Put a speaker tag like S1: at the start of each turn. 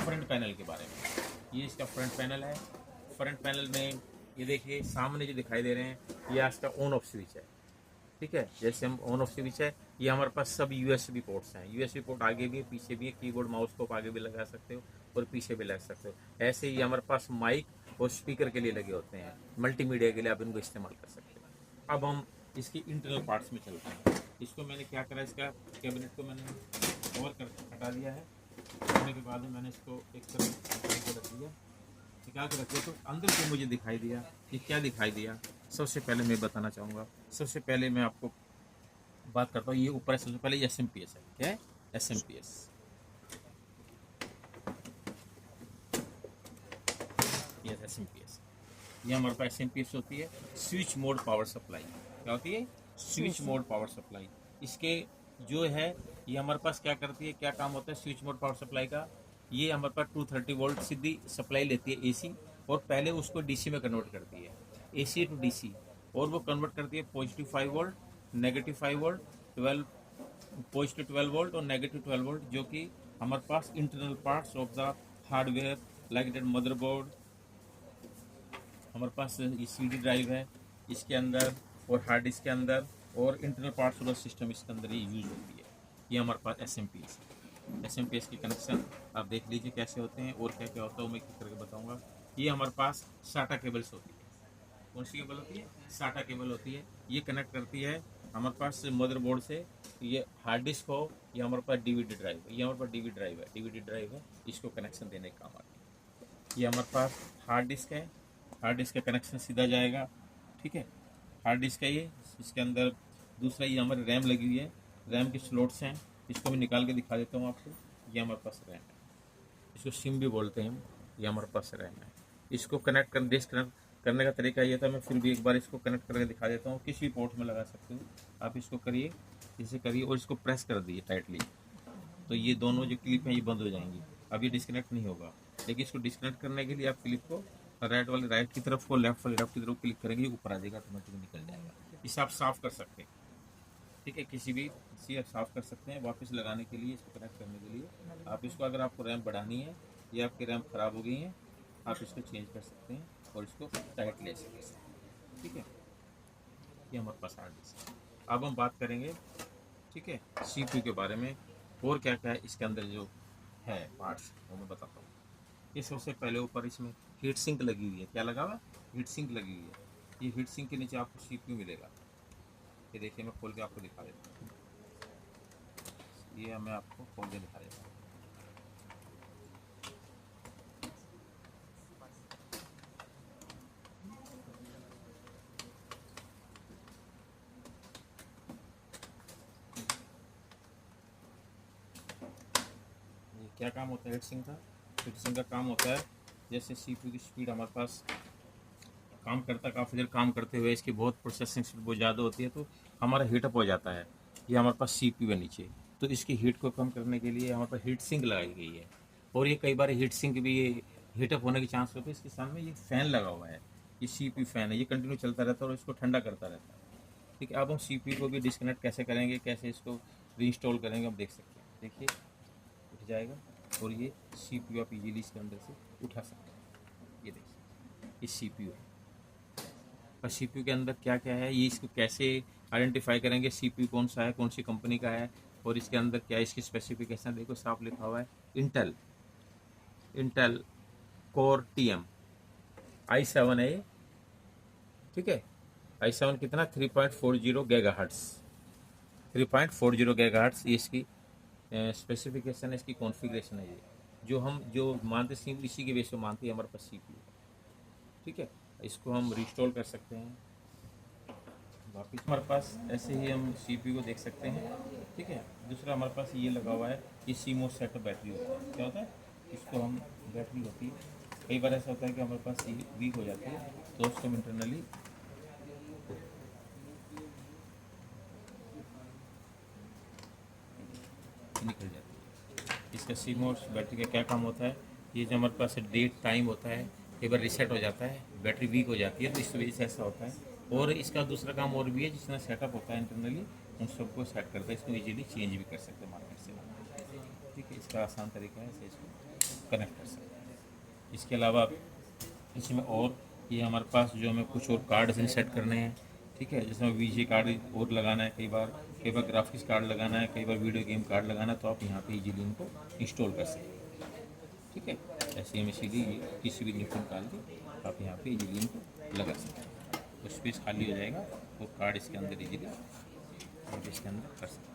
S1: Front panel के बारे में। ये इसका फ्रंट पैनल है। फ्रंट पैनल में ये देखिए सामने जो दिखाई दे रहे हैं ये इसका ऑन ऑफ स्विच है। ठीक है, जैसे हम ऑन ऑफ स्विच है, ये हमारे पास सब यूएसबी पोर्ट्स हैं। यूएसबी पोर्ट आगे भी है पीछे भी है, कीबोर्ड माउस को आगे भी लगा सकते हो और पीछे भी लगा सकते हो। ऐसे ही हमारे पास माइक और स्पीकर के लिए लगे होते हैं, मल्टीमीडिया के लिए आप इनको इस्तेमाल कर सकते हो। अब हम इसकी इंटरनल पार्ट्स में चलते हैं। इसको मैंने क्या करा, इसका कैबिनेट को मैंने कवर कर हटा दिया है। हटाने के बाद में मैंने इसको एक तरफ रख दिया, निकाल के रख दिया। तो अंदर जो मुझे दिखाई दिया, ये क्या दिखाई दिया, सबसे पहले मैं बताना चाहूँगा। सबसे पहले मैं आपको बात करता हूँ, ये ऊपर सबसे पहले SMPS है। क्या है? SMPS। ये SMPS, ये हमारे पास SMPS होती है, स्विच मोड पावर सप्लाई। क्या होती है? Switch mode power supply. इसके जो है ये हमारे पास क्या करती है, क्या काम होता है स्विच मोड पावर सप्लाई का। ये हमारे पास 230 वोल्ट सीधी सप्लाई लेती है AC, और पहले उसको DC में कन्वर्ट करती है, AC टू DC, और वो कन्वर्ट करती है positive 5 volt, negative 5 volt, 12 positive 12 volt और नेगेटिव 12 वोल्ट, जो कि हमारे पास internal parts of the hardware like that motherboard, हमारे पास ये CD ड्राइव है इसके अंदर, और हार्ड डिस्क के अंदर, और internal parts of the system इसके अंदर ये यूज होती है। ये हमारे पास SMPS है। SMPS के कनेक्शन आप देख लीजिए कैसे होते हैं और क्या क्या होता है, वो मैं एक करके बताऊंगा। ये हमारे पास SATA केबल्स होती है। कौन सी केबल होती है? SATA केबल होती है। ये कनेक्ट करती है हमारे पास मदरबोर्ड से। ये हार्ड डिस्क हो, ये हमारे पास DVD ड्राइव है, ये हमारे पास DVD ड्राइव है, DVD ड्राइव है, इसको कनेक्शन देने का काम आती है। ये हमारे पास हार्ड डिस्क है, हार्ड डिस्क का कनेक्शन सीधा जाएगा। ठीक है, हार्ड डिस्क है ये, इसके अंदर दूसरा ये हमारी रैम लगी हुई है, रैम के स्लॉट्स हैं, इसको मैं निकाल के दिखा देता हूँ आपको। ये हमारे पास रैम है, इसको सिम भी बोलते हैं हम। ये हमारे पास रैम है। इसको कनेक्ट कर डिस्कनेक्ट करने का तरीका ये था, मैं फिर भी एक बार इसको कनेक्ट करके दिखा देता हूँ। किसी भी पोर्ट में लगा सकते हो आप, इसको करिए, इसे करिए और इसको प्रेस कर दीजिए टाइटली, तो ये दोनों जो क्लिप हैं ये बंद हो जाएंगी। अब ये डिस्कनेक्ट नहीं होगा, लेकिन इसको डिस्कनेक्ट करने के लिए आप क्लिप को राइट वाले राइट की तरफ को, लेफ्ट वाले लेफ्ट की तरफ क्लिक करेंगे, ऊपर आ जाएगा, ऑटोमेटिक निकल जाएगा। इसे आप साफ कर सकते हैं। ठीक है, किसी आप साफ कर सकते हैं वापस लगाने के लिए, इसको कनेक्ट करने के लिए। आप इसको, अगर आपको रैम बढ़ानी है या आपकी रैम ख़राब हो गई है, आप इसको चेंज कर सकते हैं और इसको टाइट ले सकते हैं। ठीक है, ये हमारे पास हार्ड डिस्क है। अब हम बात करेंगे, ठीक है, CPU के बारे में, और क्या क्या है इसके अंदर जो है पार्ट्स, वो मैं बताता हूँ। ये सबसे पहले ऊपर इसमें हीट सिंक लगी हुई है। क्या लगा हुआ? हीट सिंक लगी हुई है। ये हीट सिंक के नीचे आपको CPU मिलेगा। ये देखिए, मैं खोल के आपको दिखा देता हूँ। ये मैं आपको खोल के दिखा देता हूँ। ये क्या काम होता है हीट सिंक का? हीट सिंक का काम होता है, जैसे CPU की स्पीड हमारे पास काम करता, काफ़ी देर काम करते हुए इसकी बहुत प्रोसेसिंग स्पीड बहुत ज़्यादा होती है, तो हमारा हीटअप हो जाता है। ये हमारे पास CPU है नीचे, तो इसकी हीट को कम करने के लिए हमारे पास हीट सिंक लगाई गई है। और ये कई बार हीट सिंक भी ये हीटअप होने के चांस होते हैं। इसके सामने ये फ़ैन लगा हुआ है, ये CPU फ़ैन है, ये कंटिन्यू चलता रहता है और इसको ठंडा करता रहता है। ठीक है, अब हम CPU को भी डिस्कनेक्ट कैसे करेंगे, कैसे इसको रीइंस्टॉल करेंगे, हम देख सकते हैं। देखिए, उठ जाएगा और ये CPU आप इजीली इसके अंदर से उठा सकते हैं। ये देखिए, ये CPU है। और CPU के अंदर क्या क्या है, ये इसको कैसे आइडेंटिफाई करेंगे CPU कौन सा है, कौन सी कंपनी का है, और इसके अंदर क्या इसकी स्पेसिफिकेशन देखो, साफ लिखा हुआ है इंटेल कोर TM i7 है ये। ठीक है, i7 कितना 3.40 गीगाहर्ट्ज़, 3.40 गीगाहर्ट्ज़ ये इसकी स्पेसिफिकेशन है, इसकी कॉन्फ़िगरेशन है। ये जो मानते सिम इसी के बेस पे मानते हैं हमारे पास CPU। ठीक है, इसको हम रिस्टोर कर सकते हैं वापिस। हमारे पास ऐसे ही हम CPU को देख सकते हैं। ठीक है, दूसरा हमारे पास ये लगा हुआ है, ये CMOS सेटअप बैटरी होता है। क्या होता है? इसको हम बैटरी होती है, कई बार ऐसा होता है कि हमारे पास ये वीक हो जाती है, तो उसको हम इंटरनली निकल जाती है। इसका CMOS बैटरी का क्या काम होता है, ये जो हमारे पास डेट टाइम होता है, कई बार रीसेट हो जाता है, बैटरी वीक हो जाती है, तो इस वजह से ऐसा होता है। और इसका दूसरा काम और भी है, जिसमें सेटअप होता है इंटरनली, उन सबको सेट करता है, इसको इजीली चेंज भी कर सकते हैं मार्केट से। ठीक है, इसका आसान तरीका है, ऐसे इसको कनेक्ट कर सकते हैं। इसके अलावा इसमें और ये हमारे पास जो हमें कुछ और कार्ड सेट करने हैं, ठीक है, जैसे हमें वीजे कार्ड और लगाना है, कई बार ग्राफिक्स कार्ड लगाना है, कई बार वीडियो गेम कार्ड लगाना है, तो आप यहाँ पे इजीली इनको इंस्टॉल कर सकते हैं, ठीक है। ऐसे हमें सीधी किसी भी लिंक निकाल के आप यहाँ पे इजीली इनको लगा सकते हैं, तो स्पेस खाली हो जाएगा और कार्ड इसके अंदर इजीली आप इसके अंदर कर सकते हैं।